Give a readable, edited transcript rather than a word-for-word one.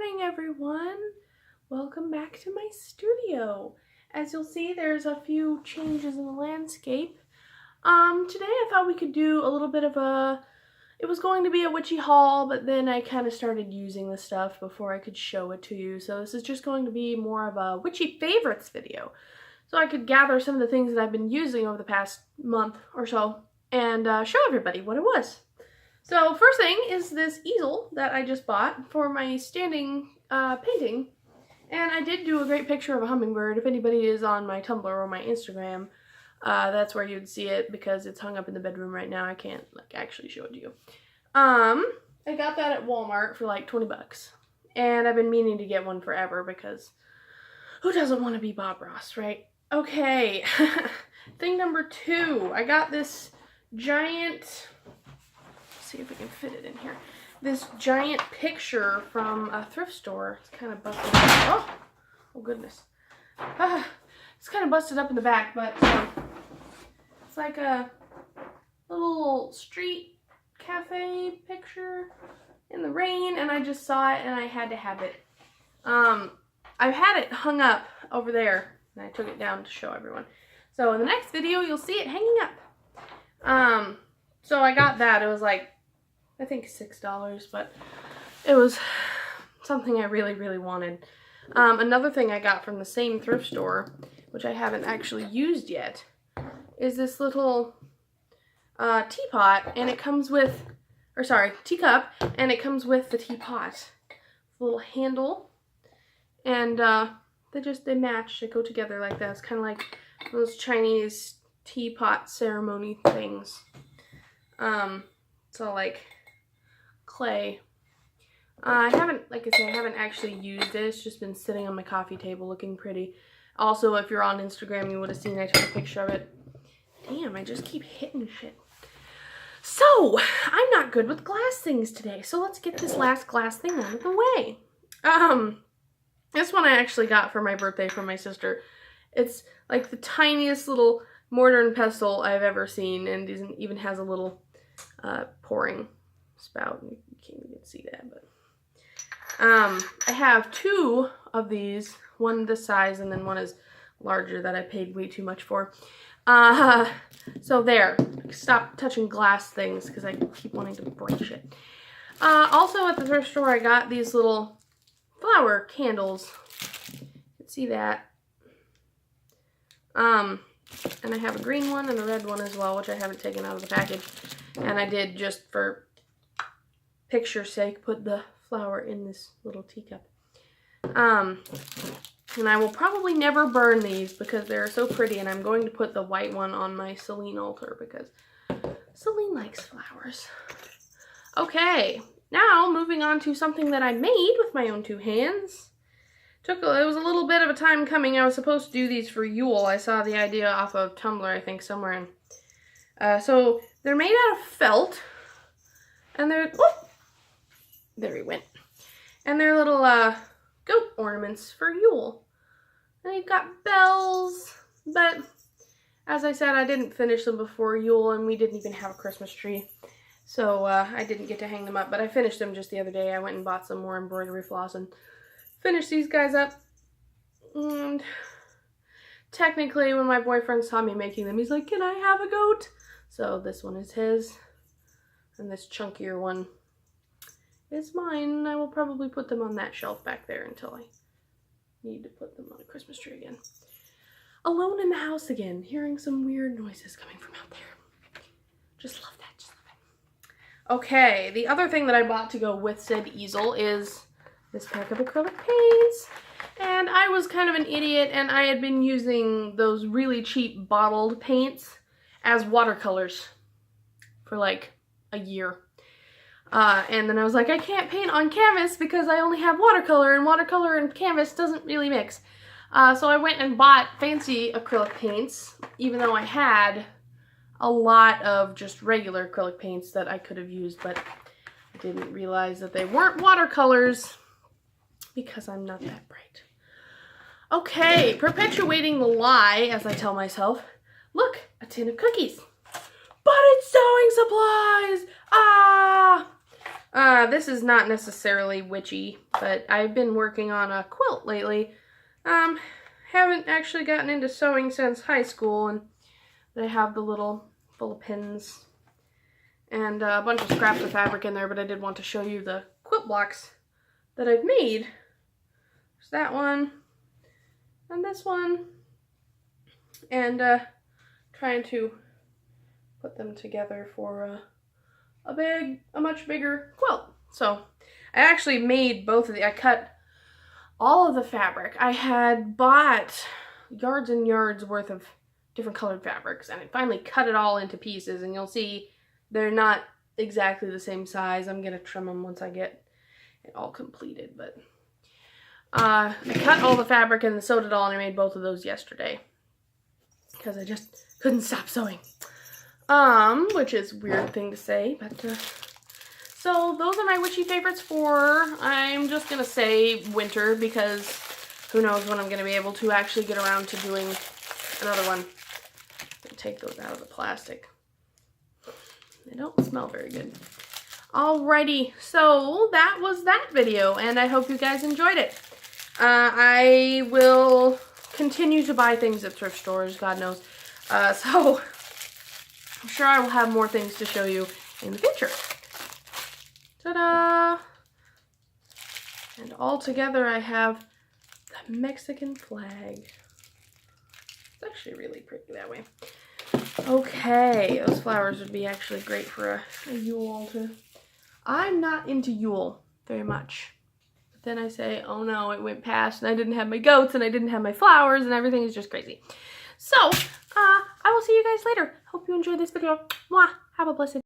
morning, everyone. Welcome back to my studio. As you'll see, there's a few changes in the landscape. Today I thought we could do a little bit of it was going to be a witchy haul, but then I kind of started using the stuff before I could show it to you. So this is just going to be more of a witchy favorites video. So I could gather some of the things that I've been using over the past month or so and show everybody what it was. So first thing is this easel that I just bought for my standing painting. And I did do a great picture of a hummingbird. If anybody is on my Tumblr or my Instagram, that's where you'd see it because it's hung up in the bedroom right now. I can't actually show it to you. I got that at Walmart for like 20 bucks. And I've been meaning to get one forever because who doesn't want to be Bob Ross, right? Okay, thing number 2. I got this giant, let's see if we can fit it in here. This giant picture from a thrift store. It's kind of busted up. Oh goodness. It's kind of busted up in the back, but it's like a little street cafe picture in the rain, and I just saw it and I had to have it. I've had it hung up over there, and I took it down to show everyone. So in the next video, you'll see it hanging up. So I got that. It was like, I think $6, but it was something I really, really wanted. Another thing I got from the same thrift store, which I haven't actually used yet, is this little teapot, and it comes with, teacup, and it comes with the teapot. Little handle, and they match, they go together like that. It's kind of like those Chinese teapot ceremony things. It's all like clay. I haven't, like I said, I haven't actually used it. It's just been sitting on my coffee table looking pretty. Also, if you're on Instagram, you would have seen I took a picture of it. Damn, I just keep hitting shit. So, I'm not good with glass things today, so let's get this last glass thing out of the way. This one I actually got for my birthday from my sister. It's like the tiniest little mortar and pestle I've ever seen, and even has a little pouring spout. You can't even see that, but I have 2 of these, one this size and then one is larger that I paid way too much for. So there, stop touching glass things because I keep wanting to break shit. Also at the thrift store I got these little flower candles. You can see that. And I have a green one and a red one as well, which I haven't taken out of the package. And I did, just for picture's sake, put the flower in this little teacup. And I will probably never burn these because they're so pretty, and I'm going to put the white one on my Celine altar because Celine likes flowers. Okay, now moving on to something that I made with my own 2 hands. It was a little bit of a time coming. I was supposed to do these for Yule. I saw the idea off of Tumblr, I think, somewhere. So they're made out of felt, and they're, oh, there he went. And they're little goat ornaments for Yule. And you've got bells, but as I said, I didn't finish them before Yule, and we didn't even have a Christmas tree. So I didn't get to hang them up, but I finished them just the other day. I went and bought some more embroidery floss and finished these guys up. And technically, when my boyfriend saw me making them, he's like, "Can I have a goat?" So this one is his, and this chunkier one is mine. I will probably put them on that shelf back there until I need to put them on a Christmas tree again. Alone in the house again, hearing some weird noises coming from out there. Just love that, just love it. Okay, the other thing that I bought to go with said easel is this pack of acrylic paints. And I was kind of an idiot, and I had been using those really cheap bottled paints as watercolors for like a year. And then I was like, I can't paint on canvas because I only have watercolor, and watercolor and canvas doesn't really mix. So I went and bought fancy acrylic paints, even though I had a lot of just regular acrylic paints that I could have used, but I didn't realize that they weren't watercolors because I'm not that bright. Okay, perpetuating the lie, as I tell myself. Look, a tin of cookies. But it's sewing supplies! Ah! This is not necessarily witchy, but I've been working on a quilt lately. Haven't actually gotten into sewing since high school, and they have the little full of pins and a bunch of scraps of fabric in there, but I did want to show you the quilt blocks that I've made. There's that one, and this one, and trying to put them together for a much bigger quilt. So I actually made both of the, I cut all of the fabric. I had bought yards and yards worth of different colored fabrics, and I finally cut it all into pieces, and you'll see they're not exactly the same size. I'm gonna trim them once I get it all completed, but I cut all the fabric and sewed it all, and I made both of those yesterday because I just couldn't stop sewing. Which is a weird thing to say, but so those are my witchy favorites for, I'm just gonna say winter, because who knows when I'm gonna be able to actually get around to doing another one. Take those out of the plastic. They don't smell very good. Alrighty, so that was that video, and I hope you guys enjoyed it. I will continue to buy things at thrift stores, God knows. So I'm sure I will have more things to show you in the future. Ta-da! And all together I have the Mexican flag. It's actually really pretty that way. Okay, those flowers would be actually great for a Yule too. I'm not into Yule very much. But then I say, oh no, it went past and I didn't have my goats and I didn't have my flowers and everything is just crazy. So, I will see you guys later. Hope you enjoyed this video. Mwah! Have a blessed